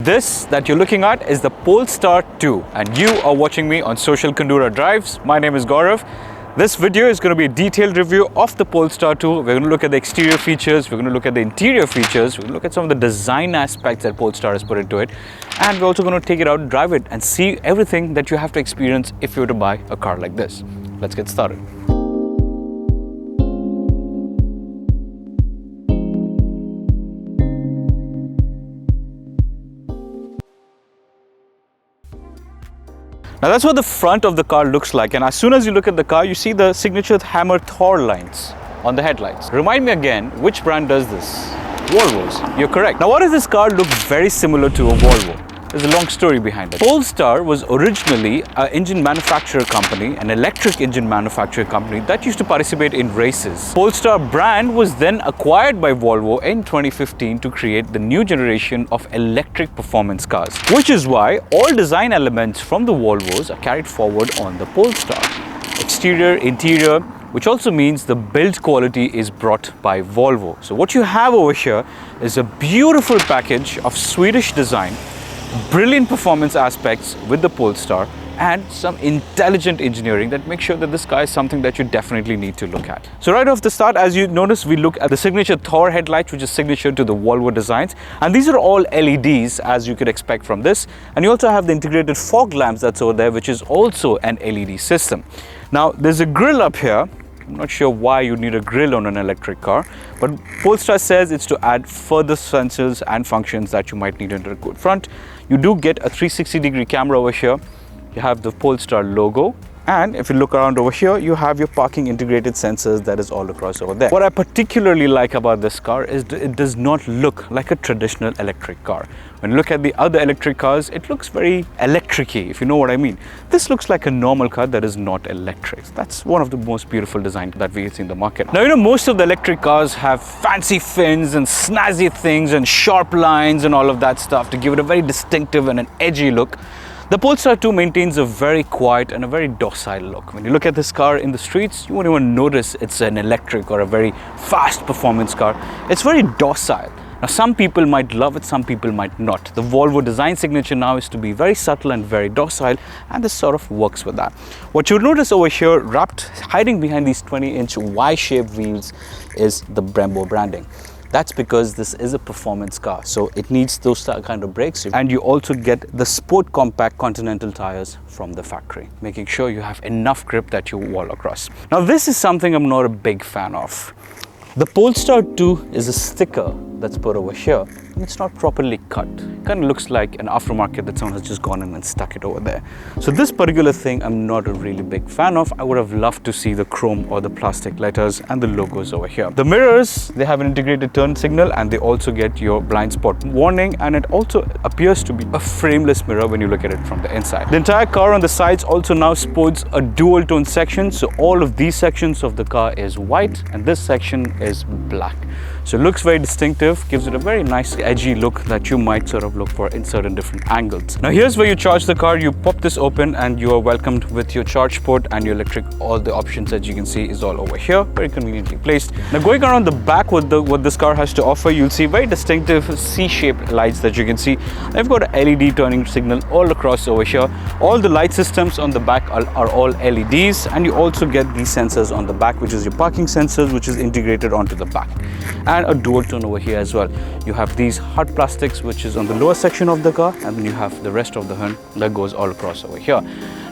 This that you're looking at is the Polestar 2 and you are watching me on Social Kandura Drives. My name is Gaurav. This video is going to be a detailed review of the Polestar 2. We're going to look at the exterior features, we're going to look at the interior features, we're going to look at some of the design aspects that Polestar has put into it, and we're also going to take it out and drive it and see everything that you have to experience if you were to buy a car like this. Let's get started. Now that's what the front of the car looks like, and as soon as you look at the car, you see the signature hammer Thor lines on the headlights. Remind me again, which brand does this? Volvo's. You're correct. Now why does this car look very similar to a Volvo? There's a long story behind it. Polestar was originally an engine manufacturer company, an electric engine manufacturer company that used to participate in races. Polestar brand was then acquired by Volvo in 2015 to create the new generation of electric performance cars, which is why all design elements from the Volvos are carried forward on the Polestar. Exterior, interior, which also means the build quality is brought by Volvo. So what you have over here is a beautiful package of Swedish design, brilliant performance aspects with the Polestar, and some intelligent engineering that makes sure that this car is something that you definitely need to look at. So right off the start, as you notice, we look at the signature Thor headlights, which is signature to the Volvo designs, and these are all LEDs as you could expect from this. And you also have the integrated fog lamps that's over there, which is also an LED system. Now there's a grille up here. I'm not sure why you need a grille on an electric car, but Polestar says it's to add further sensors and functions that you might need into the good front. You do get a 360-degree camera over here. You have the Polestar logo, and if you look around over here, you have your parking integrated sensors that is all across over there. What I particularly like about this car is it does not look like a traditional electric car. When you look at the other electric cars, it looks very electric-y, if you know what I mean. This looks like a normal car that is not electric. That's one of the most beautiful designs that we see in the market. Now, you know, most of the electric cars have fancy fins and snazzy things and sharp lines and all of that stuff to give it a very distinctive and an edgy look. The Polestar 2 maintains a very quiet and a very docile look. When you look at this car in the streets, you won't even notice it's an electric or a very fast performance car. It's very docile. Now, some people might love it, some people might not. The Volvo design signature now is to be very subtle and very docile, and this sort of works with that. What you'll notice over here, hiding behind these 20-inch Y-shaped wheels, is the Brembo branding. That's because this is a performance car, so it needs those kind of brakes. And you also get the Sport Compact Continental tires from the factory, making sure you have enough grip that you wall across. Now, this is something I'm not a big fan of. The Polestar 2 is a sticker that's put over here, and it's not properly cut. It kind of looks like an aftermarket that someone has just gone in and stuck it over there. So this particular thing I'm not a really big fan of. I would have loved to see the chrome or the plastic letters and the logos over here. The mirrors, they have an integrated turn signal, and they also get your blind spot warning, and it also appears to be a frameless mirror when you look at it from the inside. The entire car on the sides also now sports a dual tone section, so all of these sections of the car is white and this section is black. So it looks very distinctive, gives it a very nice edgy look that you might sort of look for in certain different angles. Now here's where you charge the car. You pop this open and you are welcomed with your charge port and your electric. All the options that you can see is all over here, very conveniently placed. Now going around the back with what this car has to offer, you'll see very distinctive C-shaped lights that you can see. They've got an LED turning signal all across over here. All the light systems on the back are all LEDs, and you also get these sensors on the back, which is your parking sensors, which is integrated onto the back. And a dual tone over here as well. You have these hard plastics, which is on the lower section of the car, and then you have the rest of the hood that goes all across over here.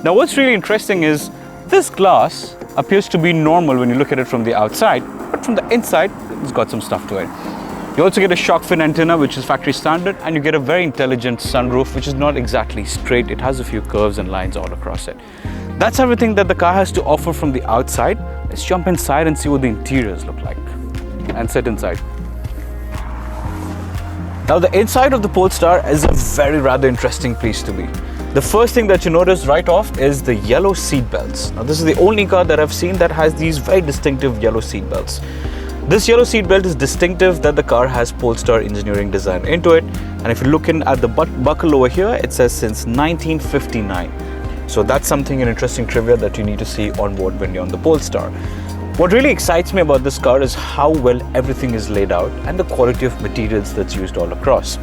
Now what's really interesting is this glass appears to be normal when you look at it from the outside, but from the inside it's got some stuff to it. You also get a shark fin antenna, which is factory standard, and you get a very intelligent sunroof, which is not exactly straight. It has a few curves and lines all across it. That's everything that the car has to offer from the outside. Let's jump inside and see what the interiors look like and sit inside. Now the inside of the Polestar is a very rather interesting place to be. The first thing that you notice right off is the yellow seat belts. Now this is the only car that I've seen that has these very distinctive yellow seat belts. This yellow seat belt is distinctive that the car has Polestar engineering design into it. And if you're looking at the buckle over here, it says since 1959. So that's something, an interesting trivia that you need to see on board when you're on the Polestar. What really excites me about this car is how well everything is laid out and the quality of materials that's used all across.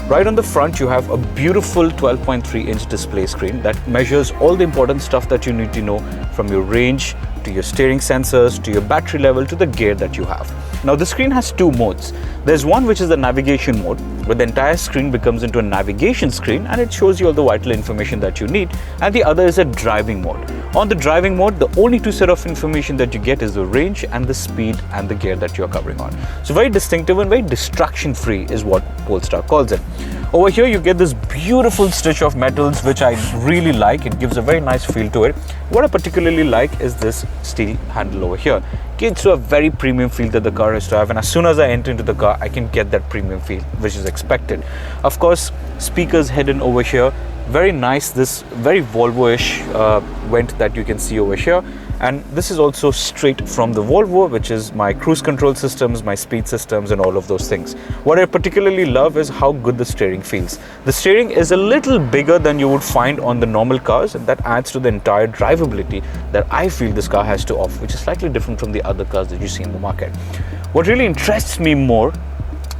Right on the front, you have a beautiful 12.3-inch display screen that measures all the important stuff that you need to know, from your range to your steering sensors to your battery level to the gear that you have. Now the screen has two modes. There's one which is the navigation mode, where the entire screen becomes into a navigation screen and it shows you all the vital information that you need, and the other is a driving mode. On the driving mode, the only two set of information that you get is the range and the speed and the gear that you're covering on. So very distinctive and very distraction free is what Polestar calls it. Over here you get this beautiful stitch of metals which I really like. It gives a very nice feel to it. What I particularly like is this steel handle over here. Gives you a very premium feel that the car has to have, and as soon as I enter into the car I can get that premium feel which is expected. Of course, speakers hidden over here. Very nice, this very Volvo-ish vent that you can see over here. And this is also straight from the Volvo, which is my cruise control systems, my speed systems and all of those things. What I particularly love is how good the steering feels. The steering is a little bigger than you would find on the normal cars, and that adds to the entire drivability that I feel this car has to offer, which is slightly different from the other cars that you see in the market. What really interests me more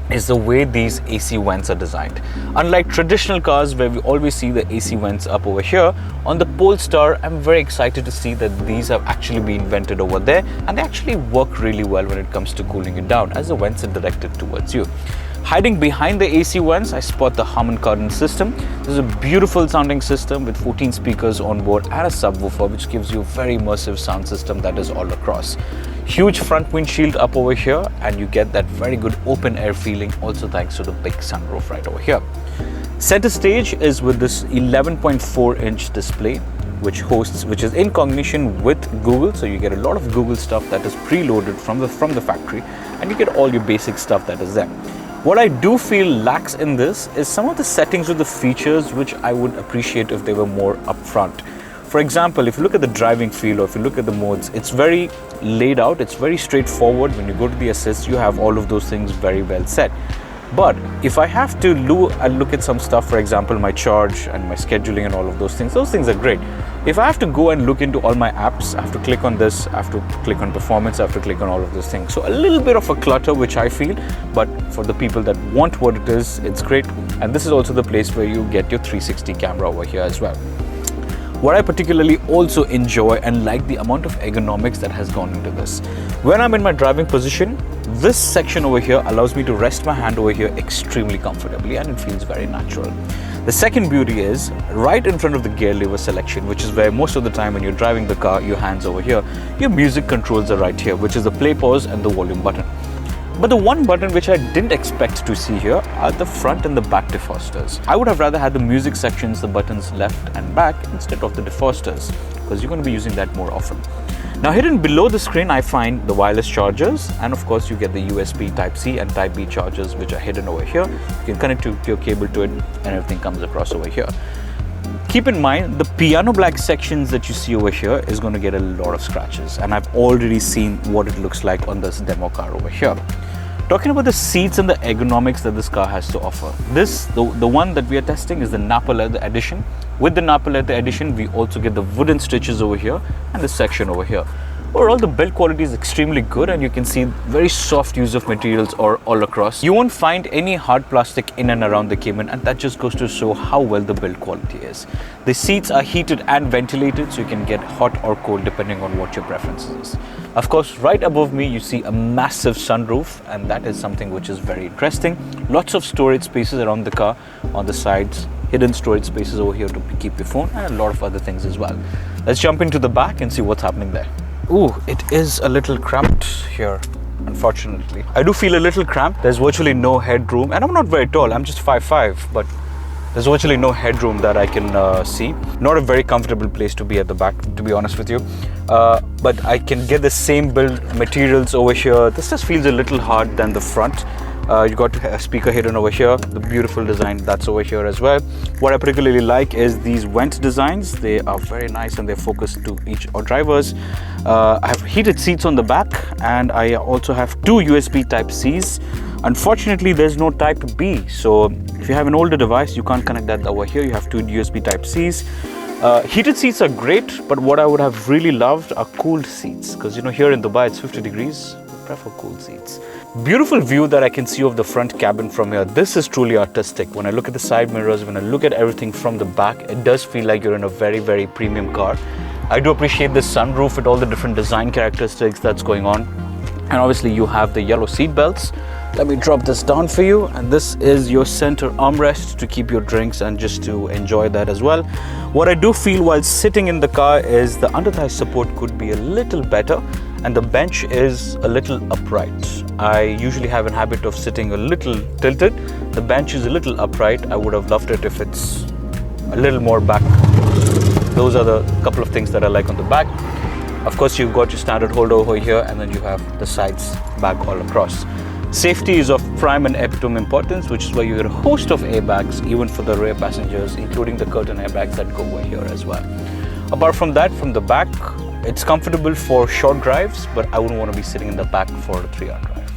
is the way these AC vents are designed. Unlike traditional cars where we always see the AC vents up over here, on the Polestar I'm very excited to see that these have actually been vented over there, and they actually work really well when it comes to cooling it down as the vents are directed towards you. Hiding behind the AC vents, I spot the Harman Kardon system. This is a beautiful sounding system with 14 speakers on board and a subwoofer, which gives you a very immersive sound system that is all across. Huge front windshield up over here, and you get that very good open air feeling also thanks to the big sunroof right over here. Center stage is with this 11.4-inch display which is in combination with Google, so you get a lot of Google stuff that is preloaded from the factory, and you get all your basic stuff that is there. What I do feel lacks in this is some of the settings of the features which I would appreciate if they were more upfront. For example, if you look at the driving feel or if you look at the modes, it's very laid out, it's very straightforward. When you go to the assist, you have all of those things very well set. But if I have to look at some stuff, for example, my charge and my scheduling and all of those things are great. If I have to go and look into all my apps, I have to click on this, I have to click on performance, I have to click on all of those things. So a little bit of a clutter, which I feel, but for the people that want what it is, it's great. And this is also the place where you get your 360 camera over here as well. What I particularly also enjoy and like the amount of ergonomics that has gone into this. When I'm in my driving position, this section over here allows me to rest my hand over here extremely comfortably, and it feels very natural. The second beauty is right in front of the gear lever selection, which is where most of the time when you're driving the car, your hands over here, your music controls are right here, which is the play, pause and the volume button. But the one button which I didn't expect to see here are the front and the back defrosters. I would have rather had the music sections, the buttons left and back instead of the defrosters, because you're going to be using that more often. Now hidden below the screen I find the wireless chargers, and of course you get the USB Type-C and Type-B chargers which are hidden over here. You can connect your cable to it and everything comes across over here. Keep in mind the piano black sections that you see over here is going to get a lot of scratches, and I've already seen what it looks like on this demo car over here. Talking about the seats and the ergonomics that this car has to offer. The one that we are testing is the Napa Leather Edition. With the Napa Leather Edition, we also get the wooden stitches over here and the section over here. Overall, the build quality is extremely good, and you can see very soft use of materials all across. You won't find any hard plastic in and around the cabin, and that just goes to show how well the build quality is. The seats are heated and ventilated, so you can get hot or cold depending on what your preference is. Of course, right above me, you see a massive sunroof, and that is something which is very interesting. Lots of storage spaces around the car on the sides, hidden storage spaces over here to keep your phone, and a lot of other things as well. Let's jump into the back and see what's happening there. Ooh, it is a little cramped here, unfortunately. I do feel a little cramped. There's virtually no headroom, and I'm not very tall. I'm just 5'5", but there's virtually no headroom that I can see. Not a very comfortable place to be at the back, to be honest with you. But I can get the same build materials over here. This just feels a little hard than the front. You got a speaker hidden over here, the beautiful design that's over here as well. What I particularly like is these vent designs. They are very nice and they're focused to each drivers. I have heated seats on the back, and I also have two USB Type-Cs. Unfortunately, there's no Type-B, so if you have an older device, you can't connect that over here. You have two USB Type-Cs. Heated seats are great, but what I would have really loved are cooled seats, because here in Dubai it's 50 degrees. prefer cool seats. Beautiful view that I can see of the front cabin from here. This is truly artistic. When I look at the side mirrors, when I look at everything from the back, it does feel like you're in a very, very premium car. I do appreciate the sunroof with all the different design characteristics that's going on. And obviously you have the yellow seat belts. Let me drop this down for you, and this is your center armrest to keep your drinks and just to enjoy that as well. What I do feel while sitting in the car is the under thigh support could be a little better, and the bench is a little upright. I usually have a habit of sitting a little tilted. The bench is a little upright. I would have loved it if it's a little more back. Those are the couple of things that I like on the back. Of course, you've got your standard holder over here, and then you have the sides back all across. Safety is of prime and epitome importance, which is why you get a host of airbags, even for the rear passengers, including the curtain airbags that go over here as well. Apart from that, from the back, it's comfortable for short drives, but I wouldn't want to be sitting in the back for a 3-hour drive.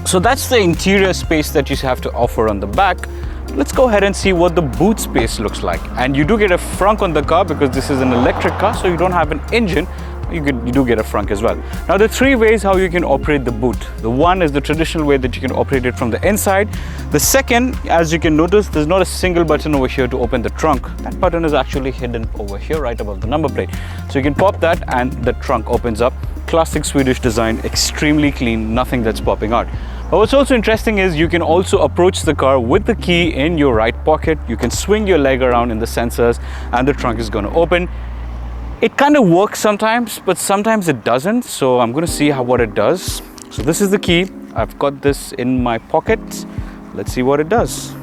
So that's the interior space that you have to offer on the back. Let's go ahead and see what the boot space looks like. And you do get a frunk on the car because this is an electric car, so you don't have an engine. You do get a frunk as well. Now, there are 3 ways how you can operate the boot. The one is the traditional way that you can operate it from the inside. The second, as you can notice, there's not a single button over here to open the trunk. That button is actually hidden over here right above the number plate. So you can pop that and the trunk opens up. Classic Swedish design, extremely clean, nothing that's popping out. But what's also interesting is you can also approach the car with the key in your right pocket. You can swing your leg around in the sensors and the trunk is going to open. It kind of works sometimes, but sometimes it doesn't. So I'm going to see what it does. So this is the key. I've got this in my pocket. Let's see what it does.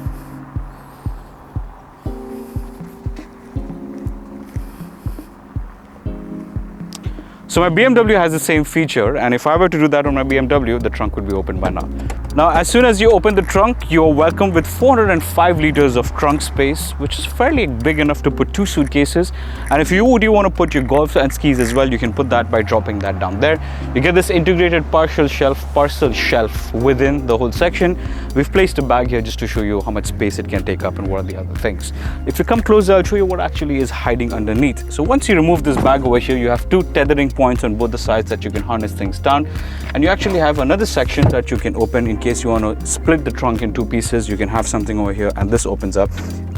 So my BMW has the same feature, and if I were to do that on my BMW, the trunk would be open by now. Now, as soon as you open the trunk, you're welcomed with 405 liters of trunk space, which is fairly big enough to put 2 suitcases. And if you do want to put your golf and skis as well, you can put that by dropping that down there. You get this integrated parcel shelf within the whole section. We've placed a bag here just to show you how much space it can take up and what are the other things. If you come closer, I'll show you what actually is hiding underneath. So once you remove this bag over here, you have 2 tethering points on both the sides that you can harness things down, and you actually have another section that you can open in case you want to split the trunk in 2 pieces. You can have something over here, and this opens up,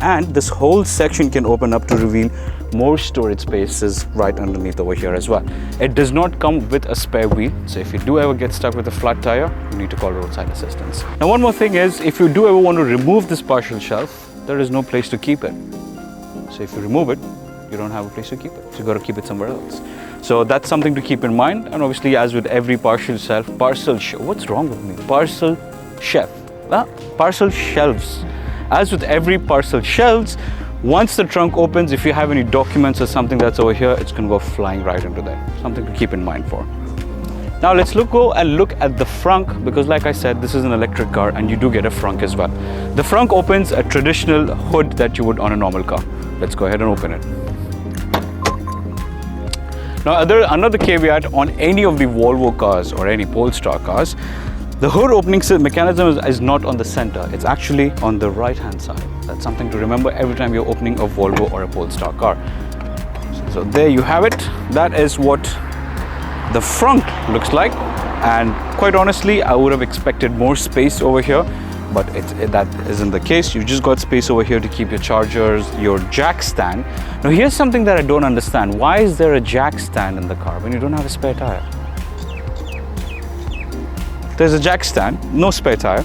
and this whole section can open up to reveal more storage spaces right underneath over here as well. It does not come with a spare wheel, so if you do ever get stuck with a flat tire, you need to call roadside assistance. Now, one more thing is, if you do ever want to remove this partial shelf, there is no place to keep it. So if you remove it, you don't have a place to keep it, so you got to keep it somewhere else. So that's something to keep in mind. And obviously, as with every parcel shelf, what's wrong with me? Parcel shelves. As with every parcel shelves, once the trunk opens, if you have any documents or something that's over here, it's going to go flying right into there. Something to keep in mind for. Now let's go and look at the frunk, because like I said, this is an electric car and you do get a frunk as well. The frunk opens a traditional hood that you would on a normal car. Let's go ahead and open it. Now, another caveat on any of the Volvo cars or any Polestar cars, the hood opening mechanism is not on the center. It's actually on the right-hand side. That's something to remember every time you're opening a Volvo or a Polestar car. So there you have it. That is what the front looks like. And quite honestly, I would have expected more space over here, but that isn't the case. You just got space over here to keep your chargers, your jack stand. Now here's something that I don't understand. Why is there a jack stand in the car when you don't have a spare tire? There's a jack stand, no spare tire,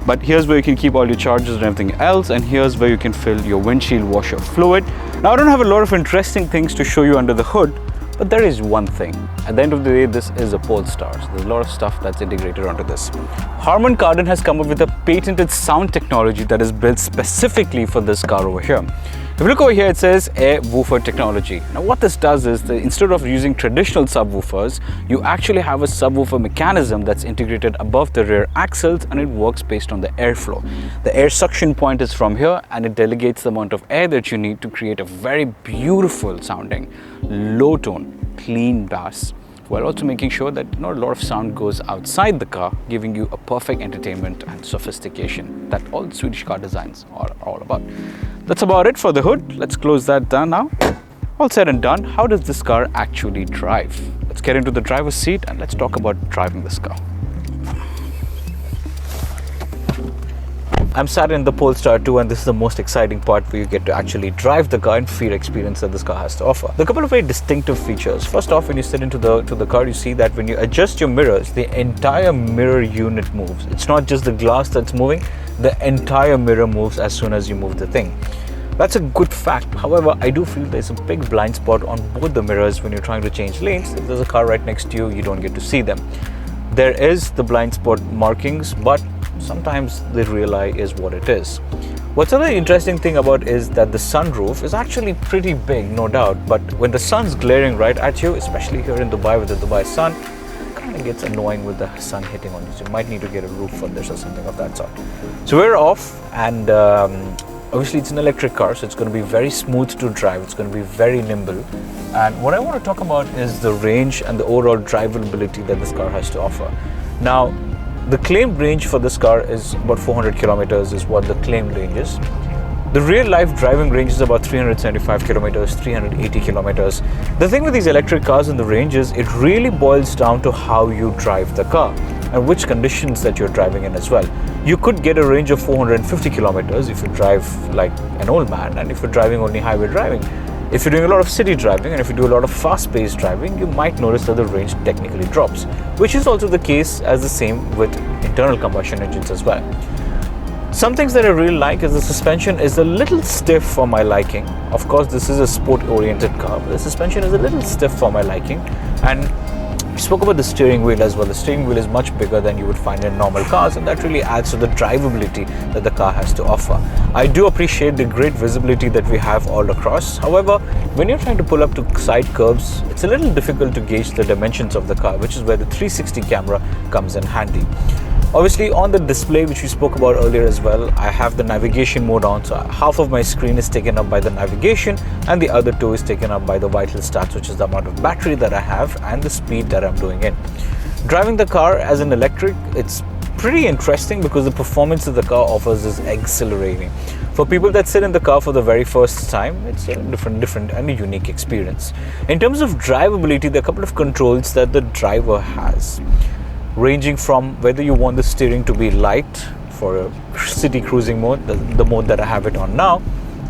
but here's where you can keep all your chargers and everything else, and here's where you can fill your windshield washer fluid. Now I don't have a lot of interesting things to show you under the hood, but there is one thing. At the end of the day, this is a Polestar, so there's a lot of stuff that's integrated onto this. Harman Kardon has come up with a patented sound technology that is built specifically for this car over here. If you look over here, it says air woofer technology. Now what this does is, instead of using traditional subwoofers, you actually have a subwoofer mechanism that's integrated above the rear axles, and it works based on the airflow. The air suction point is from here, and it delegates the amount of air that you need to create a very beautiful sounding, low tone, clean bass, while also making sure that not a lot of sound goes outside the car, giving you a perfect entertainment and sophistication that all Swedish car designs are all about. That's about it for the hood. Let's close that down now. All said and done, how does this car actually drive? Let's get into the driver's seat and let's talk about driving this car. I'm sat in the Polestar 2 and this is the most exciting part where you get to actually drive the car and feel experience that this car has to offer. There are a couple of very distinctive features. First off, when you sit into the car, you see that when you adjust your mirrors, the entire mirror unit moves. It's not just the glass that's moving, the entire mirror moves as soon as you move the thing. That's a good fact. However, I do feel there's a big blind spot on both the mirrors when you're trying to change lanes. If there's a car right next to you, you don't get to see them. There is the blind spot markings, but sometimes the real eye is what it is. What's another interesting thing about is that the sunroof is actually pretty big, no doubt, but when the sun's glaring right at you, especially here in Dubai with the Dubai sun, it kind of gets annoying with the sun hitting on you. So you might need to get a roof for this or something of that sort. So we're off, and obviously it's an electric car, so it's going to be very smooth to drive. It's going to be very nimble. And what I want to talk about is the range and the overall drivability that this car has to offer. Now, the claimed range for this car is about 400 kilometers is what the claimed range is. The real life driving range is about 375 kilometers, 380 kilometers. The thing with these electric cars and the range is it really boils down to how you drive the car and which conditions that you're driving in as well. You could get a range of 450 kilometers if you drive like an old man, and if you're driving only highway driving. If you're doing a lot of city driving and if you do a lot of fast-paced driving, you might notice that the range technically drops, which is also the case as the same with internal combustion engines as well. Some things that I really like is the suspension is a little stiff for my liking. Of course, this is a sport-oriented car, but the suspension is a little stiff for my liking. And we spoke about the steering wheel as well. The steering wheel is much bigger than you would find in normal cars, and that really adds to the drivability that the car has to offer. I do appreciate the great visibility that we have all across. However, when you're trying to pull up to side curbs, it's a little difficult to gauge the dimensions of the car, which is where the 360 camera comes in handy. Obviously, on the display, which we spoke about earlier as well, I have the navigation mode on, so half of my screen is taken up by the navigation and the other two is taken up by the vital stats, which is the amount of battery that I have and the speed that I'm doing in. Driving the car as an electric, it's pretty interesting because the performance that the car offers is exhilarating. For people that sit in the car for the very first time, it's a different and a unique experience. In terms of drivability, there are a couple of controls that the driver has, ranging from whether you want the steering to be light for a city cruising mode, the mode that I have it on now,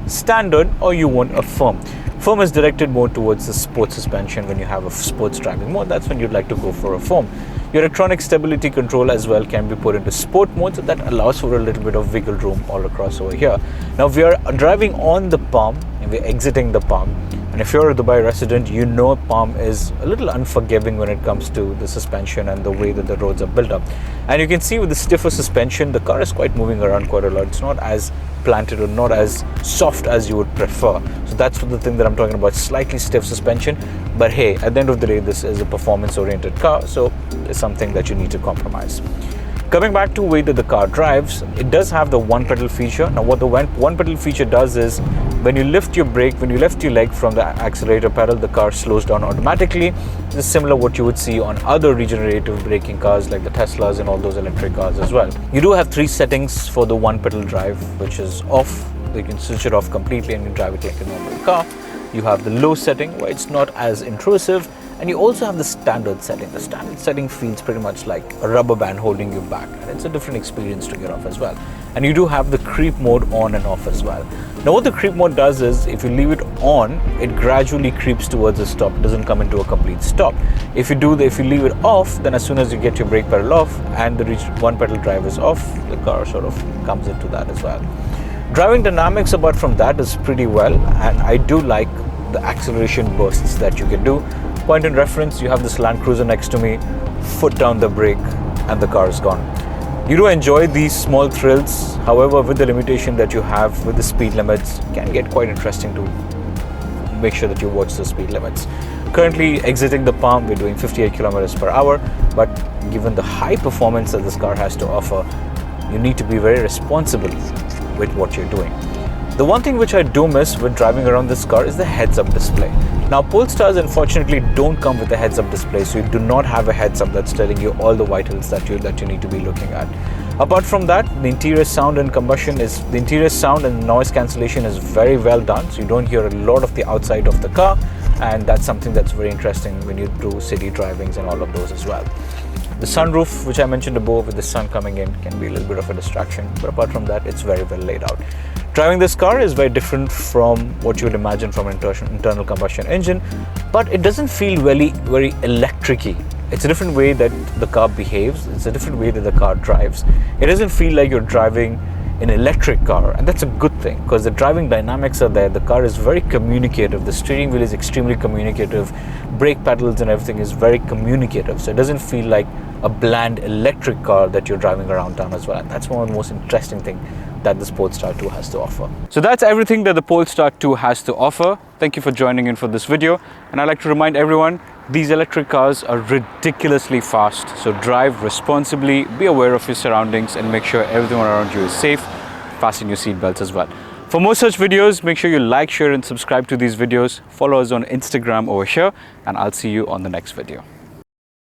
standard, or you want a firm. Firm is directed more towards the sports suspension. When you have a sports driving mode, that's when you'd like to go for a firm. Your electronic stability control as well can be put into sport mode, so that allows for a little bit of wiggle room all across over here. Now we are driving on the palm and we're exiting the palm. And if you're a Dubai resident, you know Palm is a little unforgiving when it comes to the suspension and the way that the roads are built up. And you can see with the stiffer suspension, the car is quite moving around quite a lot. It's not as planted or not as soft as you would prefer. So that's the thing that I'm talking about, slightly stiff suspension. But hey, at the end of the day, this is a performance-oriented car, so it's something that you need to compromise. Coming back to the way that the car drives, it does have the one pedal feature. Now what the one pedal feature does is when you lift your brake, when you lift your leg from the accelerator pedal, the car slows down automatically. This is similar what you would see on other regenerative braking cars like the Teslas and all those electric cars as well. You do have 3 settings for the one pedal drive, which is off. You can switch it off completely and you drive it like a normal car. You have the low setting where it's not as intrusive. And you also have the standard setting. The standard setting feels pretty much like a rubber band holding you back, and it's a different experience to get off as well. And you do have the creep mode on and off as well. Now what the creep mode does is, if you leave it on, it gradually creeps towards a stop. It doesn't come into a complete stop. If you leave it off, then as soon as you get your brake pedal off and the one pedal drive is off, the car sort of comes into that as well. Driving dynamics apart from that is pretty well, and I do like the acceleration bursts that you can do. Point in reference, you have this Land Cruiser next to me, foot down the brake and the car is gone. You do enjoy these small thrills, however with the limitation that you have with the speed limits, it can get quite interesting to make sure that you watch the speed limits. Currently exiting the Palm, we're doing 58 kilometers per hour, but given the high performance that this car has to offer, you need to be very responsible with what you're doing. The one thing which I do miss with driving around this car is the heads-up display. Now Polestars unfortunately don't come with a heads-up display, so you do not have a heads-up that's telling you all the vitals that you need to be looking at. Apart from that, the interior sound and noise cancellation is very well done, so you don't hear a lot of the outside of the car. and that's something that's very interesting when you do city drivings and all of those as well. The sunroof, which I mentioned above, with the sun coming in, can be a little bit of a distraction, but apart from that, it's very well laid out. Driving this car is very different from what you would imagine from an internal combustion engine, but it doesn't feel very electric-y. It's a different way that the car behaves. It's a different way that the car drives. It doesn't feel like you're driving an electric car, and that's a good thing because the driving dynamics are there. The car is very communicative. The steering wheel is extremely communicative. Brake pedals and everything is very communicative. So it doesn't feel like a bland electric car that you're driving around town as well. And that's one of the most interesting things that this Polestar 2 has to offer. So that's everything that the Polestar 2 has to offer. Thank you for joining in for this video. And I'd like to remind everyone, these electric cars are ridiculously fast. So drive responsibly, be aware of your surroundings, and make sure everything around you is safe. Fasten your seatbelts as well. For more such videos, make sure you like, share, and subscribe to these videos. Follow us on Instagram over here, and I'll see you on the next video.